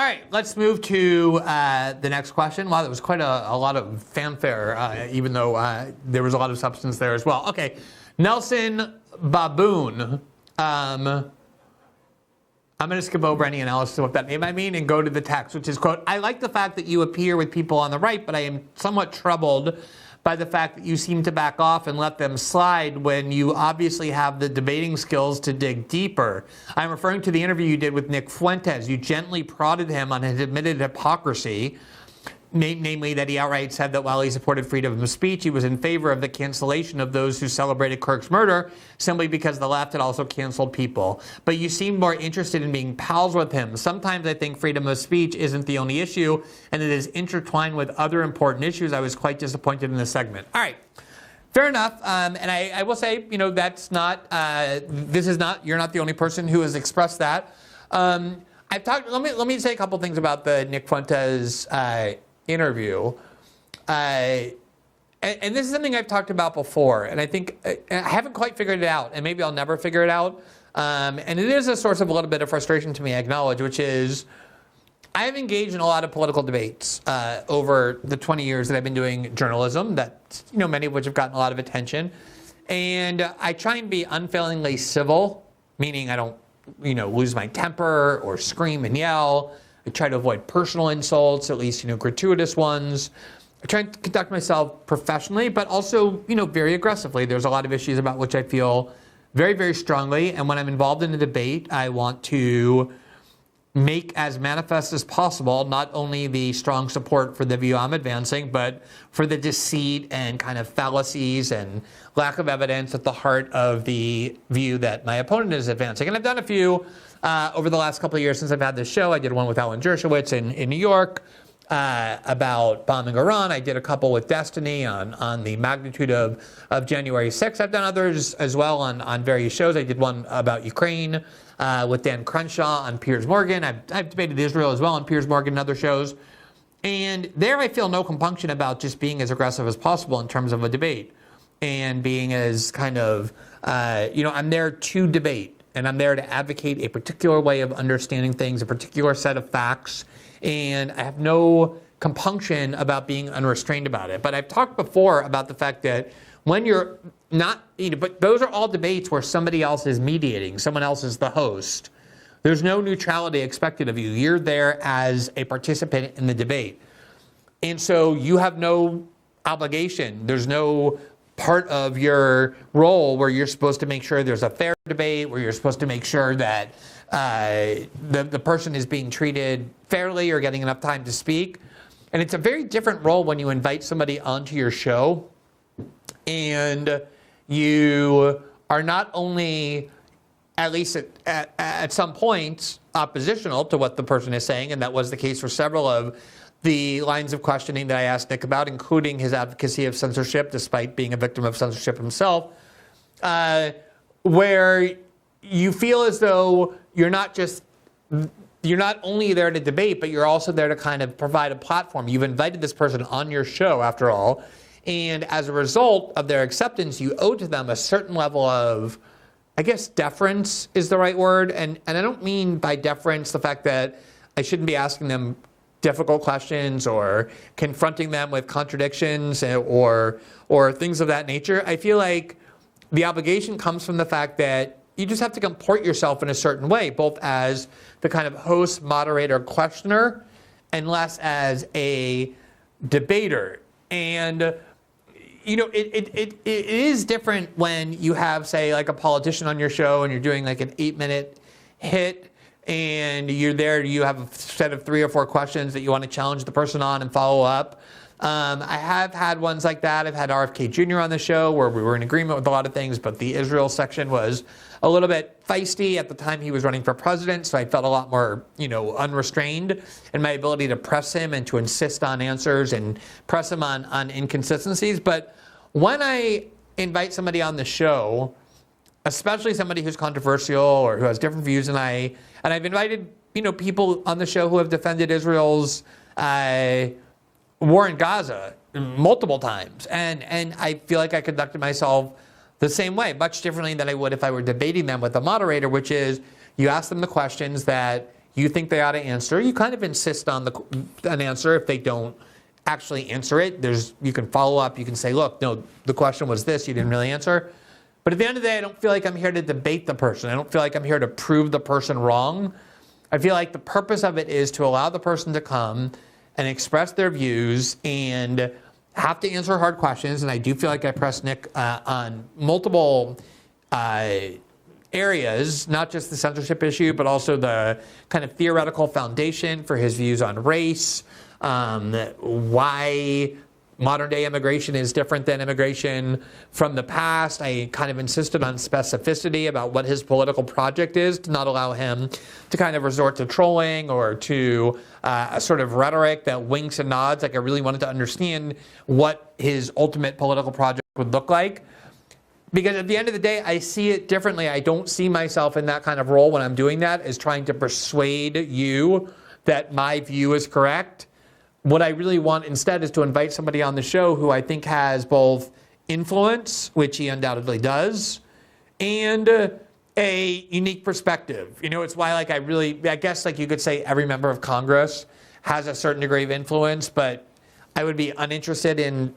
All right, let's move to the next question. Wow, there was quite a lot of fanfare, even though there was a lot of substance there as well. Okay, Nelson Baboon. I'm going to skip over any analysis of what that name I mean and go to the text, which is, quote, I like the fact that you appear with people on the right, but I am somewhat troubled by the fact that you seem to back off and let them slide when you obviously have the debating skills to dig deeper. I'm referring to the interview you did with Nick Fuentes. You gently prodded him on his admitted hypocrisy, namely that he outright said that while he supported freedom of speech, he was in favor of the cancellation of those who celebrated Kirk's murder simply because the left had also canceled people. But you seemed more interested in being pals with him. Sometimes I think freedom of speech isn't the only issue, and it is intertwined with other important issues. I was quite disappointed in this segment. All right. Fair enough, and I will say, that's not, you're not the only person who has expressed that. Let me say a couple things about the Nick Fuentes interview. And this is something I've talked about before, and I think I haven't quite figured it out, and maybe I'll never figure it out. And it is a source of a little bit of frustration to me, I acknowledge, which is I've engaged in a lot of political debates over the 20 years that I've been doing journalism, that many of which have gotten a lot of attention. And I try and be unfailingly civil, meaning I don't lose my temper or scream and yell. I try to avoid personal insults, at least, gratuitous ones. I try to conduct myself professionally, but also, very aggressively. There's a lot of issues about which I feel very, very strongly. And when I'm involved in a debate, I want to make as manifest as possible, not only the strong support for the view I'm advancing, but for the deceit and kind of fallacies and lack of evidence at the heart of the view that my opponent is advancing. And I've done a few over the last couple of years since I've had this show. I did one with Alan Dershowitz in New York about bombing Iran. I did a couple with Destiny on the magnitude of January 6th. I've done others as well on various shows. I did one about Ukraine with Dan Crenshaw on Piers Morgan. I've debated Israel as well on Piers Morgan and other shows. And there I feel no compunction about just being as aggressive as possible in terms of a debate and being as kind of, I'm there to debate. And I'm there to advocate a particular way of understanding things, a particular set of facts. And I have no compunction about being unrestrained about it. But I've talked before about the fact that when you're not, but those are all debates where somebody else is mediating, someone else is the host. There's no neutrality expected of you. You're there as a participant in the debate. And so you have no obligation. There's no part of your role where you're supposed to make sure there's a fair debate, where you're supposed to make sure that the person is being treated fairly or getting enough time to speak. And it's a very different role when you invite somebody onto your show and you are not only, at least at some points, oppositional to what the person is saying, and that was the case for several of the lines of questioning that I asked Nick about, including his advocacy of censorship, despite being a victim of censorship himself, where you feel as though you're not only there to debate, but you're also there to kind of provide a platform. You've invited this person on your show, after all, and as a result of their acceptance, you owe to them a certain level of, I guess, deference is the right word. And I don't mean by deference the fact that I shouldn't be asking them difficult questions or confronting them with contradictions or things of that nature. I feel like the obligation comes from the fact that you just have to comport yourself in a certain way, both as the kind of host, moderator, questioner, and less as a debater. And it is different when you have, say, like a politician on your show and you're doing like an 8-minute hit and you're there, you have a set of 3 or 4 questions that you want to challenge the person on and follow up. I have had ones like that. I've had RFK Jr. on the show where we were in agreement with a lot of things, but the Israel section was a little bit feisty at the time he was running for president, so I felt a lot more, unrestrained in my ability to press him and to insist on answers and press him on inconsistencies. But when I invite somebody on the show, especially somebody who's controversial or who has different views than and I've invited, people on the show who have defended Israel's war in Gaza multiple times. And I feel like I conducted myself the same way, much differently than I would if I were debating them with a moderator, which is you ask them the questions that you think they ought to answer. You kind of insist on an answer. If they don't actually answer it, you can follow up. You can say, look, no, the question was this, you didn't really answer. But at the end of the day, I don't feel like I'm here to debate the person. I don't feel like I'm here to prove the person wrong. I feel like the purpose of it is to allow the person to come and express their views and have to answer hard questions. And I do feel like I pressed Nick on multiple areas, not just the censorship issue, but also the kind of theoretical foundation for his views on race, why modern day immigration is different than immigration from the past. I kind of insisted on specificity about what his political project is to not allow him to kind of resort to trolling or to a sort of rhetoric that winks and nods. Like I really wanted to understand what his ultimate political project would look like. Because at the end of the day, I see it differently. I don't see myself in that kind of role when I'm doing that, as trying to persuade you that my view is correct. What I really want instead is to invite somebody on the show who I think has both influence, which he undoubtedly does, and a unique perspective. You know, it's why I guess you could say every member of Congress has a certain degree of influence, but I would be uninterested in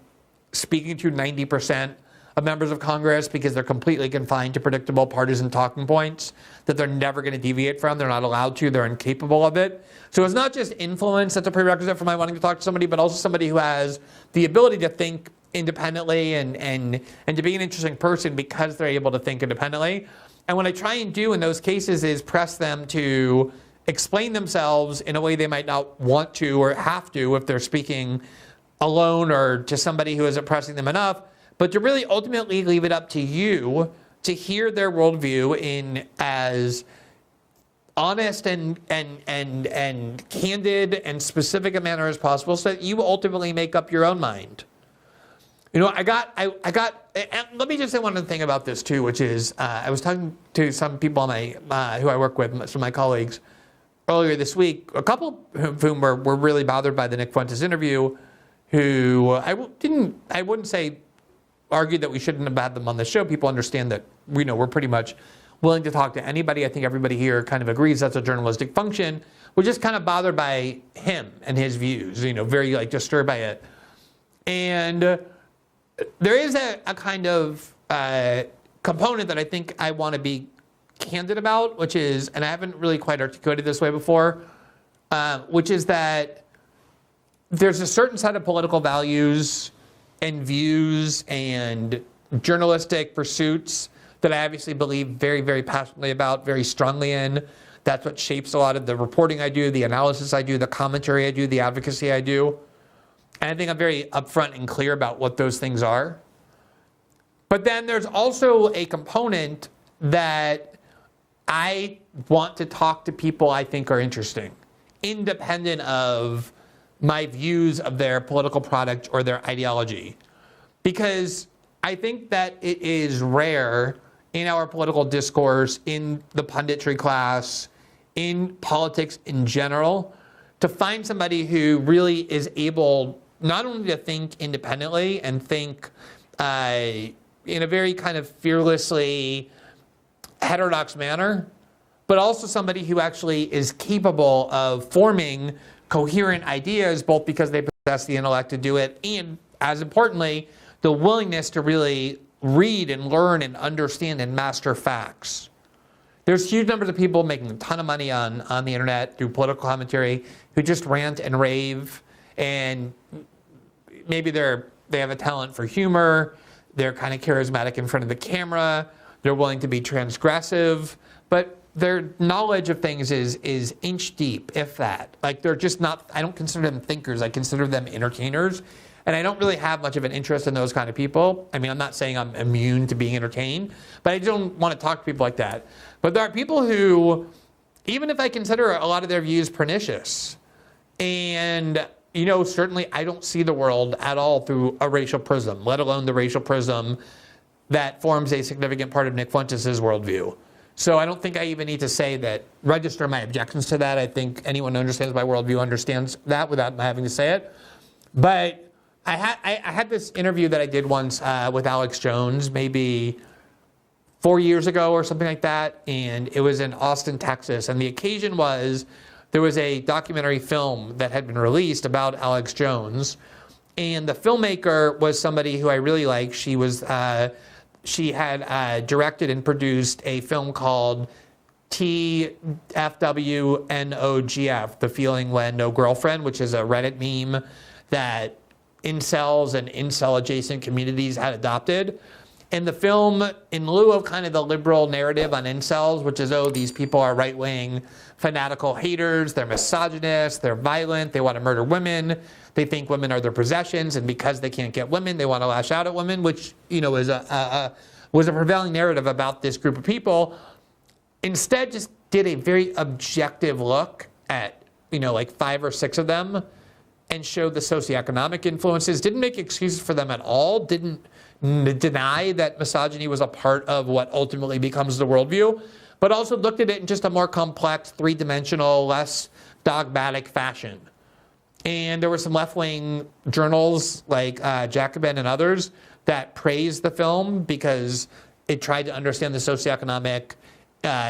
speaking to 90% of members of Congress because they're completely confined to predictable partisan talking points that they're never going to deviate from. They're not allowed to. They're incapable of it. So it's not just influence that's a prerequisite for my wanting to talk to somebody, but also somebody who has the ability to think independently and to be an interesting person because they're able to think independently. And what I try and do in those cases is press them to explain themselves in a way they might not want to or have to if they're speaking alone or to somebody who isn't pressing them enough, but to really ultimately leave it up to you to hear their worldview in as honest and candid and specific a manner as possible so that you ultimately make up your own mind. You know, I got, and let me just say one other thing about this too, which is I was talking to some people on who I work with, some of my colleagues, earlier this week, a couple of whom were really bothered by the Nick Fuentes interview, who I wouldn't say argued that we shouldn't have had them on the show. People understand that we're pretty much willing to talk to anybody. I think everybody here kind of agrees that's a journalistic function. We're just kind of bothered by him and his views, very disturbed by it. And there is a kind of component that I think I want to be candid about, which is, and I haven't really quite articulated this way before, which is that there's a certain set of political values and views and journalistic pursuits that I obviously believe very, very passionately about, very strongly in. That's what shapes a lot of the reporting I do, the analysis I do, the commentary I do, the advocacy I do. And I think I'm very upfront and clear about what those things are. But then there's also a component that I want to talk to people I think are interesting, independent of my views of their political product or their ideology. Because I think that it is rare in our political discourse, in the punditry class, in politics in general, to find somebody who really is able not only to think independently and think in a very kind of fearlessly heterodox manner, but also somebody who actually is capable of forming coherent ideas, both because they possess the intellect to do it and, as importantly, the willingness to really read and learn and understand and master facts. There's huge numbers of people making a ton of money on the internet through political commentary who just rant and rave, and maybe they have a talent for humor, they're kind of charismatic in front of the camera, they're willing to be transgressive, but their knowledge of things is inch deep, if that. They're just not, I don't consider them thinkers, I consider them entertainers. And I don't really have much of an interest in those kind of people. I mean, I'm not saying I'm immune to being entertained, but I don't want to talk to people like that. But there are people who, even if I consider a lot of their views pernicious, and certainly I don't see the world at all through a racial prism, let alone the racial prism that forms a significant part of Nick Fuentes' worldview. So I don't think I even need to say that, register my objections to that. I think anyone who understands my worldview understands that without having to say it. But I had this interview that I did once with Alex Jones, maybe 4 years ago or something like that, and it was in Austin, Texas. And the occasion was there was a documentary film that had been released about Alex Jones, and the filmmaker was somebody who I really like. She had directed and produced a film called TFWNOGF, The Feeling When No Girlfriend, which is a Reddit meme that incels and incel-adjacent communities had adopted. And the film, in lieu of kind of the liberal narrative on incels, which is, oh, these people are right-wing fanatical haters, they're misogynists, they're violent, they want to murder women, they think women are their possessions, and because they can't get women, they want to lash out at women, which, was a prevailing narrative about this group of people. Instead, just did a very objective look at, like 5 or 6 of them and showed the socioeconomic influences, didn't make excuses for them at all, didn't deny that misogyny was a part of what ultimately becomes the worldview, but also looked at it in just a more complex, three-dimensional, less dogmatic fashion. And there were some left-wing journals like Jacobin and others that praised the film because it tried to understand the socioeconomic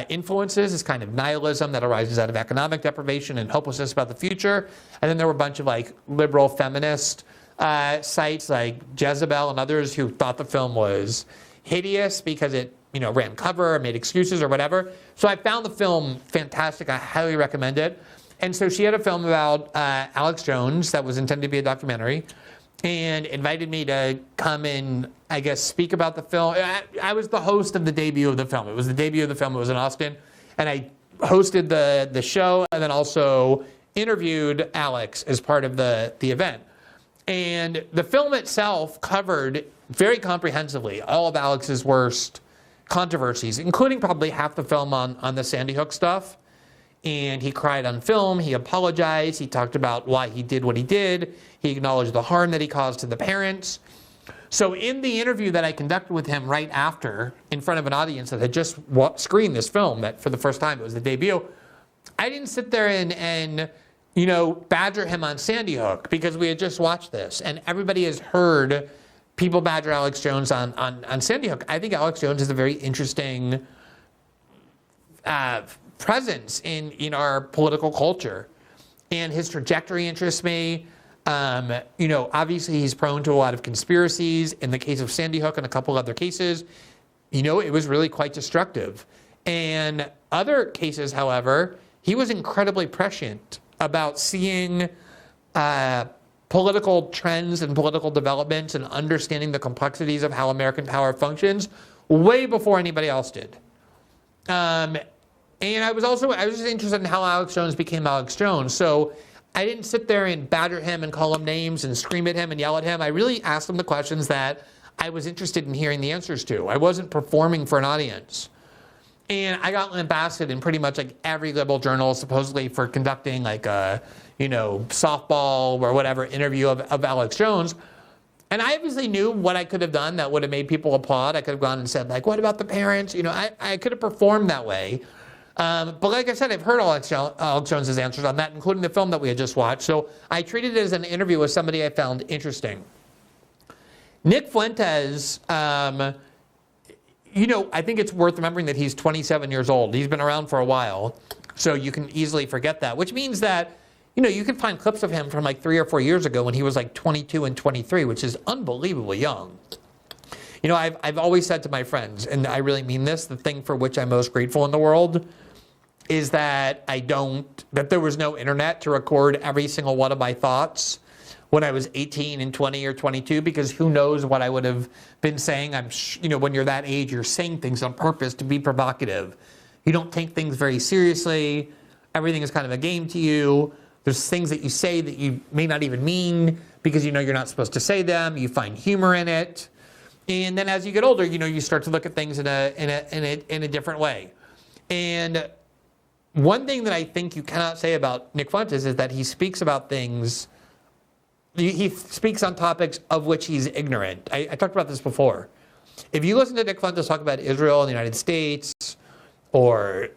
influences, this kind of nihilism that arises out of economic deprivation and hopelessness about the future. And then there were a bunch of like liberal feminist sites like Jezebel and others who thought the film was hideous because it, ran cover or made excuses or whatever. So I found the film fantastic. I highly recommend it. And so she had a film about Alex Jones that was intended to be a documentary and invited me to come and, I guess, speak about the film. I was the host of the debut of the film. It was the debut of the film. It was in Austin. And I hosted the show and then also interviewed Alex as part of the event. And the film itself covered very comprehensively all of Alex's worst controversies, including probably half the film on the Sandy Hook stuff. And he cried on film, he apologized, he talked about why he did what he did, he acknowledged the harm that he caused to the parents. So in the interview that I conducted with him right after, in front of an audience that had just screened this film, that for the first time, it was the debut, I didn't sit there and badger him on Sandy Hook because we had just watched this. And everybody has heard people badger Alex Jones on Sandy Hook. I think Alex Jones is a very interesting presence in our political culture, and his trajectory interests me. Obviously he's prone to a lot of conspiracies. In the case of Sandy Hook and a couple other cases, it was really quite destructive. And other cases, however, he was incredibly prescient about seeing political trends and political developments and understanding the complexities of how American power functions way before anybody else did. And I was just interested in how Alex Jones became Alex Jones. So I didn't sit there and badger him and call him names and scream at him and yell at him. I really asked him the questions that I was interested in hearing the answers to. I wasn't performing for an audience. And I got lambasted in pretty much like every liberal journal, supposedly for conducting like a, softball or whatever interview of Alex Jones. And I obviously knew what I could have done that would have made people applaud. I could have gone and said, like, what about the parents? I could have performed that way. But like I said, I've heard Alex Jones's answers on that, including the film that we had just watched. So I treated it as an interview with somebody I found interesting. Nick Fuentes, I think it's worth remembering that he's 27 years old. He's been around for a while, so you can easily forget that, which means that, you can find clips of him from like 3 or 4 years ago when he was like 22 and 23, which is unbelievably young. I've always said to my friends, and I really mean this, the thing for which I'm most grateful in the world is that that there was no internet to record every single one of my thoughts when I was 18 and 20 or 22, because who knows what I would have been saying. When you're that age, you're saying things on purpose to be provocative. You don't take things very seriously. Everything is kind of a game to you. There's things that you say that you may not even mean because you're not supposed to say them. You find humor in it. And then as you get older, you start to look at things in a different way. And one thing that I think you cannot say about Nick Fuentes is that he speaks about things, he speaks on topics of which he's ignorant. I talked about this before. If you listen to Nick Fuentes talk about Israel and the United States or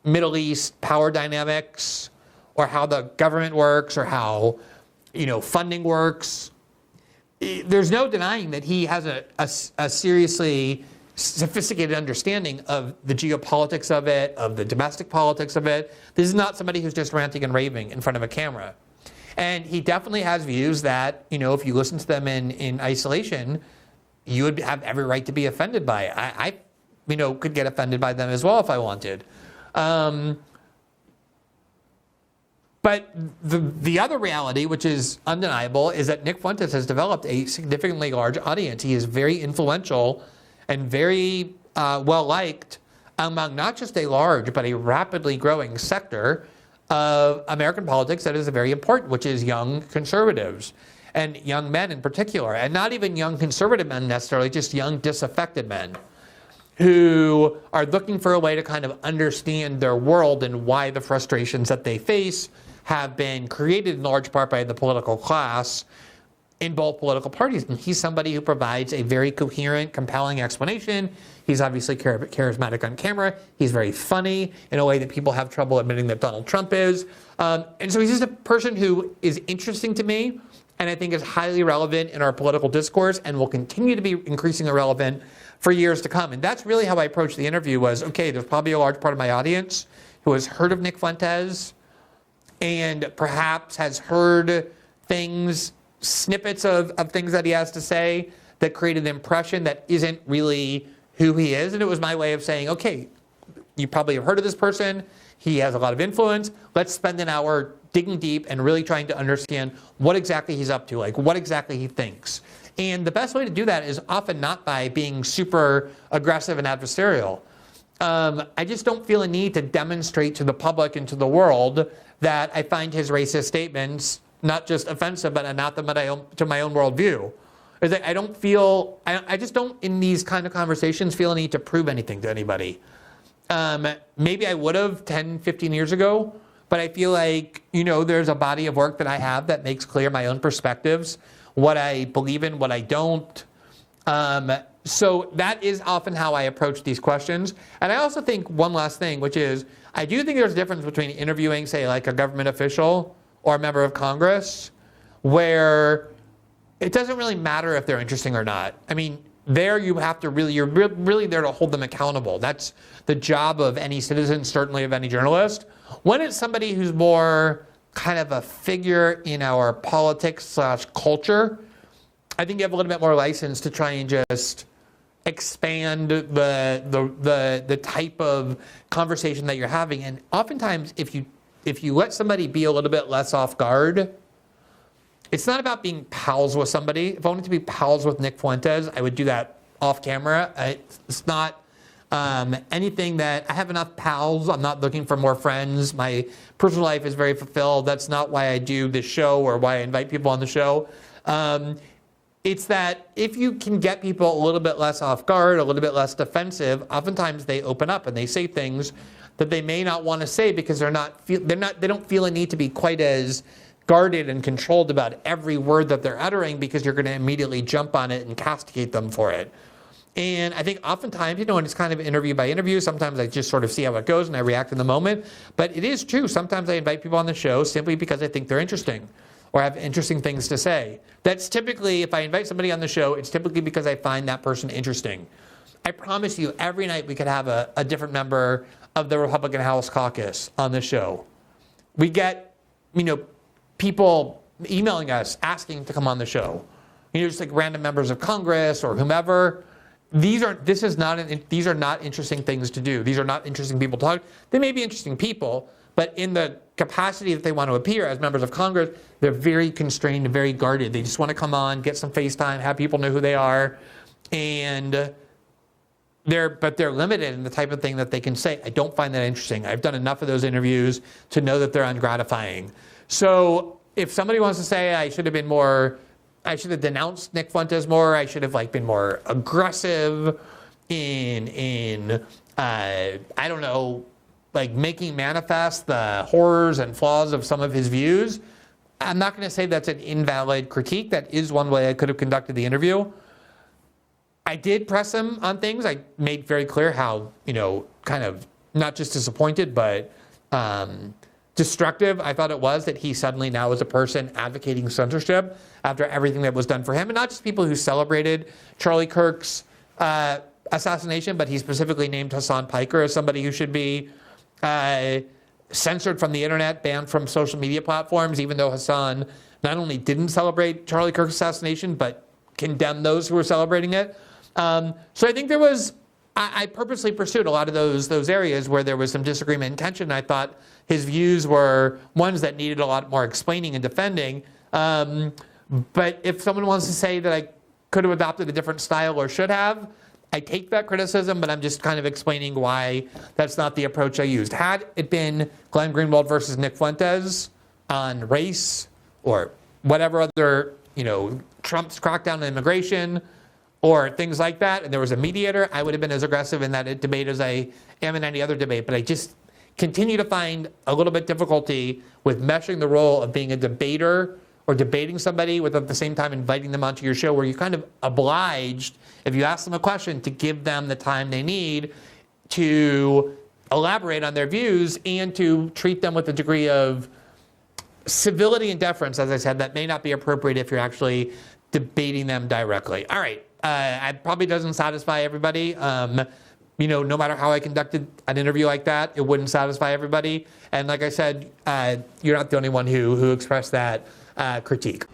Middle East power dynamics or how the government works or how, funding works, there's no denying that he has a seriously sophisticated understanding of the geopolitics of it, of the domestic politics of it. This is not somebody who's just ranting and raving in front of a camera. And he definitely has views that, if you listen to them in isolation, you would have every right to be offended by. I could get offended by them as well if I wanted. But the other reality, which is undeniable, is that Nick Fuentes has developed a significantly large audience. He is very influential and very well-liked among not just a large, but a rapidly growing sector of American politics that is very important, which is young conservatives and young men in particular. And not even young conservative men necessarily, just young disaffected men who are looking for a way to kind of understand their world and why the frustrations that they face have been created in large part by the political class in both political parties. And he's somebody who provides a very coherent, compelling explanation. He's obviously charismatic on camera. He's very funny in a way that people have trouble admitting that Donald Trump is. And so he's just a person who is interesting to me, and I think is highly relevant in our political discourse and will continue to be increasingly relevant for years to come. And that's really how I approached the interview was, okay, there's probably a large part of my audience who has heard of Nick Fuentes and perhaps has heard things, snippets of things that he has to say that create an impression that isn't really who he is. And it was my way of saying, okay, you probably have heard of this person. He has a lot of influence. Let's spend an hour digging deep and really trying to understand what exactly he's up to, like what exactly he thinks. And the best way to do that is often not by being super aggressive and adversarial. I just don't feel a need to demonstrate to the public and to the world that I find his racist statements not just offensive, but anathema to my own worldview. I just don't, in these kind of conversations, feel a need to prove anything to anybody. Maybe I would have 10, 15 years ago, but I feel like, there's a body of work that I have that makes clear my own perspectives, what I believe in, what I don't. So that is often how I approach these questions. And I also think one last thing, which is, I do think there's a difference between interviewing, say, like a government official or a member of Congress, where it doesn't really matter if they're interesting or not. I mean, there you have to you're really there to hold them accountable. That's the job of any citizen, certainly of any journalist. When it's somebody who's more kind of a figure in our politics/culture, I think you have a little bit more license to try and just expand the type of conversation that you're having. And oftentimes, if you let somebody be a little bit less off guard, it's not about being pals with somebody. If I wanted to be pals with Nick Fuentes, I would do that off camera. It's not anything that I have enough pals. I'm not looking for more friends. My personal life is very fulfilled. That's not why I do this show or why I invite people on the show. It's that if you can get people a little bit less off guard, a little bit less defensive, oftentimes they open up and they say things that they may not want to say because they don't feel a need to be quite as guarded and controlled about every word that they're uttering because you're going to immediately jump on it and castigate them for it. And I think oftentimes, when it's kind of interview by interview, sometimes I just sort of see how it goes and I react in the moment. But it is true. Sometimes I invite people on the show simply because I think they're interesting or have interesting things to say. That's typically, if I invite somebody on the show, it's typically because I find that person interesting. I promise you, every night we could have a different member of the Republican House Caucus on the show. We get, people emailing us asking to come on the show. Just like random members of Congress or whomever. These are not interesting things to do. These are not interesting people to talk. They may be interesting people, but in the capacity that they want to appear as members of Congress, they're very constrained and very guarded. They just want to come on, get some FaceTime, have people know who they are, and they're limited in the type of thing that they can say. I don't find that interesting. I've done enough of those interviews to know that they're ungratifying. So if somebody wants to say I should have denounced Nick Fuentes more, I should have been more aggressive in making manifest the horrors and flaws of some of his views. I'm not going to say that's an invalid critique. That is one way I could have conducted the interview. I did press him on things. I made very clear how, kind of not just disappointed, but destructive I thought it was that he suddenly now is a person advocating censorship after everything that was done for him. And not just people who celebrated Charlie Kirk's assassination, but he specifically named Hassan Piker as somebody who should be censored from the internet, banned from social media platforms, even though Hassan not only didn't celebrate Charlie Kirk's assassination, but condemned those who were celebrating it. So I think there was, I purposely pursued a lot of those areas where there was some disagreement and tension. I thought his views were ones that needed a lot more explaining and defending. But if someone wants to say that I could have adopted a different style or should have, I take that criticism, but I'm just kind of explaining why that's not the approach I used. Had it been Glenn Greenwald versus Nick Fuentes on race or whatever other, Trump's crackdown on immigration or things like that, and there was a mediator, I would have been as aggressive in that debate as I am in any other debate. But I just continue to find a little bit difficulty with meshing the role of being a debater or debating somebody with at the same time inviting them onto your show, where you're kind of obliged, if you ask them a question, to give them the time they need to elaborate on their views and to treat them with a degree of civility and deference, as I said, that may not be appropriate if you're actually debating them directly. All right, it probably doesn't satisfy everybody. No matter how I conducted an interview like that, it wouldn't satisfy everybody. And like I said, you're not the only one who expressed that critique.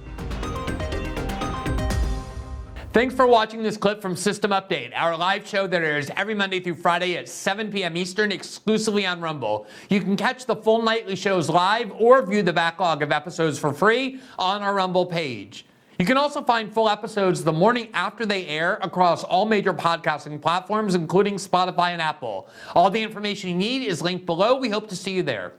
Thanks for watching this clip from System Update, our live show that airs every Monday through Friday at 7 p.m. Eastern, exclusively on Rumble. You can catch the full nightly shows live or view the backlog of episodes for free on our Rumble page. You can also find full episodes the morning after they air across all major podcasting platforms, including Spotify and Apple. All the information you need is linked below. We hope to see you there.